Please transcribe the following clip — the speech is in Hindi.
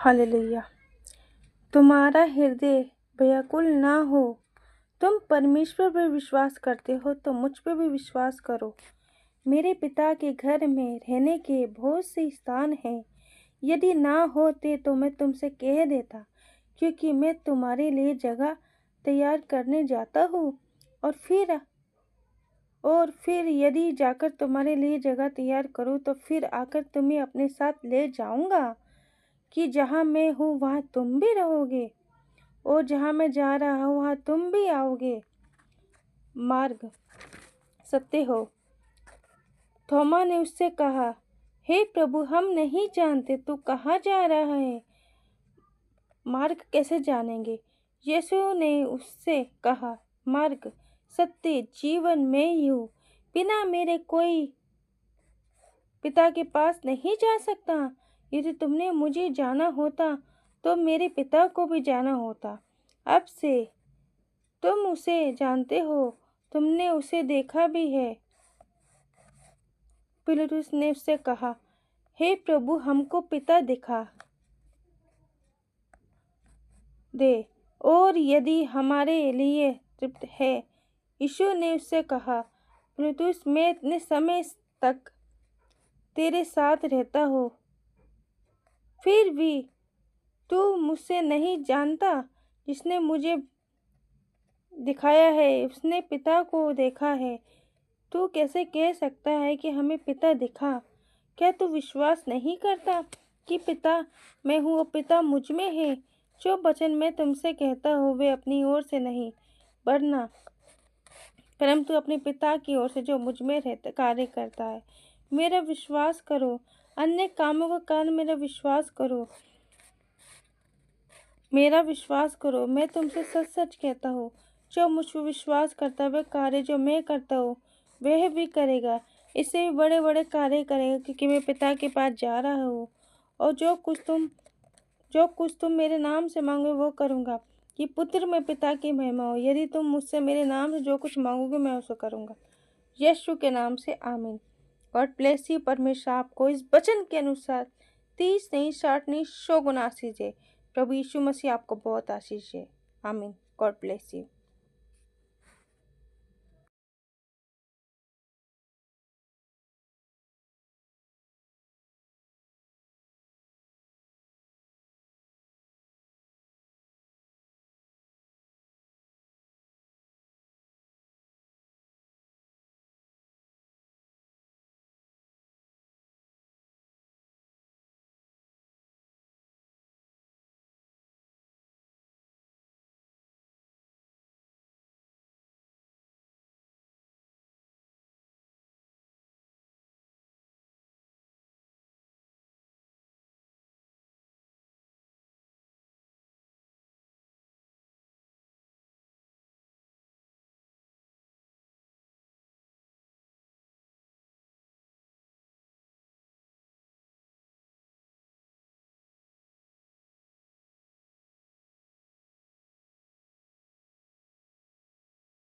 हालेलुया। तुम्हारा हृदय व्याकुल ना हो। तुम परमेश्वर पर विश्वास करते हो तो मुझ पर भी विश्वास करो। मेरे पिता के घर में रहने के बहुत से स्थान हैं। यदि ना होते तो मैं तुमसे कह देता, क्योंकि मैं तुम्हारे लिए जगह तैयार करने जाता हूँ। और फिर यदि जाकर तुम्हारे लिए जगह तैयार करूँ तो फिर आकर तुम्हें अपने साथ ले जाऊँगा, कि जहाँ मैं हूँ वहाँ तुम भी रहोगे, और जहाँ मैं जा रहा हूँ वहाँ तुम भी आओगे। मार्ग सत्य हो। थोमा ने उससे कहा, हे प्रभु, हम नहीं जानते तू कहाँ जा रहा है, मार्ग कैसे जानेंगे? यीशु ने उससे कहा, मार्ग, सत्य, जीवन मैं ही हूँ। बिना मेरे कोई पिता के पास नहीं जा सकता। यदि तुमने मुझे जाना होता तो मेरे पिता को भी जाना होता। अब से तुम उसे जानते हो, तुमने उसे देखा भी है। पिलातुस ने उससे कहा, हे प्रभु, हमको पिता दिखा दे, और यदि हमारे लिए तृप्त है। यीशु ने उससे कहा, पिलातुस, मैं इतने समय तक तेरे साथ रहता हूँ, फिर भी तू मुझसे नहीं जानता। जिसने मुझे दिखाया है उसने पिता को देखा है। तू कैसे कह सकता है कि हमें पिता दिखा? क्या तू विश्वास नहीं करता कि पिता मैं हूँ और पिता मुझ में है? जो वचन मैं तुमसे कहता हूँ वे अपनी ओर से नहीं, वरना परंतु अपने पिता की ओर से जो मुझ में रहता कार्य करता है। मेरा विश्वास करो, अन्य कामों का कारण मेरा विश्वास करो। मैं तुमसे सच सच कहता हूँ, जो मुझ पर विश्वास करता है वह कार्य जो मैं करता हूँ वह भी करेगा, इससे भी बड़े बड़े कार्य करेगा, क्योंकि मैं पिता के पास जा रहा हूँ। और जो कुछ तुम मेरे नाम से मांगोगे वो करूँगा, कि पुत्र में पिता की महिमा हो। यदि तुम मुझसे मेरे नाम से जो कुछ मांगोगे मैं उसे करूँगा। यीशु के नाम से आमीन। God bless you. परमेश्वर आपको इस वचन के अनुसार 30 नहीं, 60 नहीं, 100 गुना आशीष दे। प्रभु यीशु मसीह आपको बहुत आशीष दे। आमीन। God bless you.